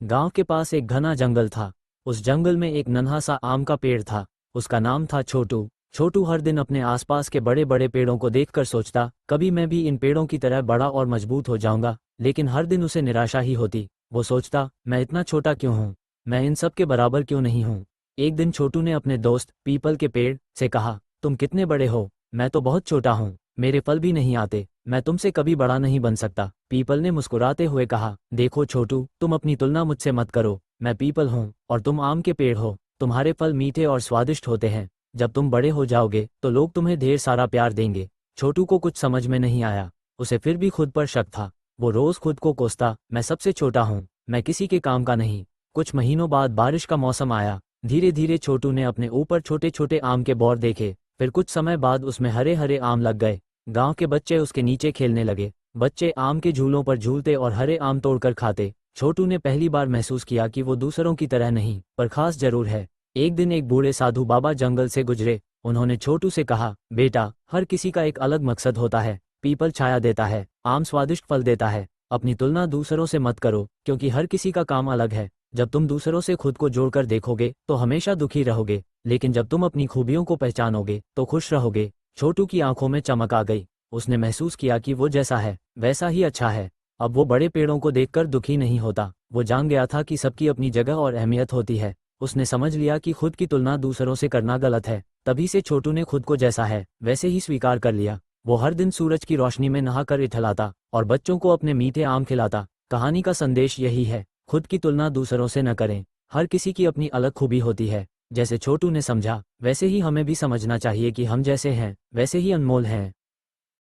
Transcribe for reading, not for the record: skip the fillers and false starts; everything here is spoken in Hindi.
गांव के पास एक घना जंगल था। उस जंगल में एक नन्हा सा आम का पेड़ था। उसका नाम था छोटू। छोटू हर दिन अपने आसपास के बड़े बड़े पेड़ों को देखकर सोचता, कभी मैं भी इन पेड़ों की तरह बड़ा और मजबूत हो जाऊंगा। लेकिन हर दिन उसे निराशा ही होती। वो सोचता, मैं इतना छोटा क्यों हूँ, मैं इन सब के बराबर क्यों नहीं हूँ। एक दिन छोटू ने अपने दोस्त पीपल के पेड़ से कहा, तुम कितने बड़े हो, मैं तो बहुत छोटा हूँ, मेरे फल भी नहीं आते, मैं तुमसे कभी बड़ा नहीं बन सकता। पीपल ने मुस्कुराते हुए कहा, देखो छोटू, तुम अपनी तुलना मुझसे मत करो। मैं पीपल हूँ और तुम आम के पेड़ हो। तुम्हारे फल मीठे और स्वादिष्ट होते हैं। जब तुम बड़े हो जाओगे तो लोग तुम्हें ढेर सारा प्यार देंगे। छोटू को कुछ समझ में नहीं आया। उसे फिर भी खुद पर शक था। वो रोज खुद को कोसता, मैं सबसे छोटा हूँ, मैं किसी के काम का नहीं। कुछ महीनों बाद बारिश का मौसम आया। धीरे धीरे छोटू ने अपने ऊपर छोटे छोटे आम के बौर देखे। फिर कुछ समय बाद उसमें हरे हरे आम लग गए। गांव के बच्चे उसके नीचे खेलने लगे। बच्चे आम के झूलों पर झूलते और हरे आम तोड़कर खाते। छोटू ने पहली बार महसूस किया कि वो दूसरों की तरह नहीं, पर खास जरूर है। एक दिन एक बूढ़े साधु बाबा जंगल से गुजरे। उन्होंने छोटू से कहा, बेटा, हर किसी का एक अलग मकसद होता है। पीपल छाया देता है, आम स्वादिष्ट फल देता है। अपनी तुलना दूसरों से मत करो, क्योंकि हर किसी का काम अलग है। जब तुम दूसरों से खुद को जोड़कर देखोगे तो हमेशा दुखी रहोगे, लेकिन जब तुम अपनी खूबियों को पहचानोगे तो खुश रहोगे। छोटू की आंखों में चमक आ गई। उसने महसूस किया कि वो जैसा है वैसा ही अच्छा है। अब वो बड़े पेड़ों को देखकर दुखी नहीं होता। वो जान गया था कि सबकी अपनी जगह और अहमियत होती है। उसने समझ लिया कि खुद की तुलना दूसरों से करना गलत है। तभी से छोटू ने खुद को जैसा है वैसे ही स्वीकार कर लिया। वो हर दिन सूरज की रोशनी में नहाकर इठलाता और बच्चों को अपने मीठे आम खिलाता। कहानी का संदेश यही है, खुद की तुलना दूसरों से न करें। हर किसी की अपनी अलग खूबी होती है। जैसे छोटू ने समझा, वैसे ही हमें भी समझना चाहिए कि हम जैसे हैं वैसे ही अनमोल हैं।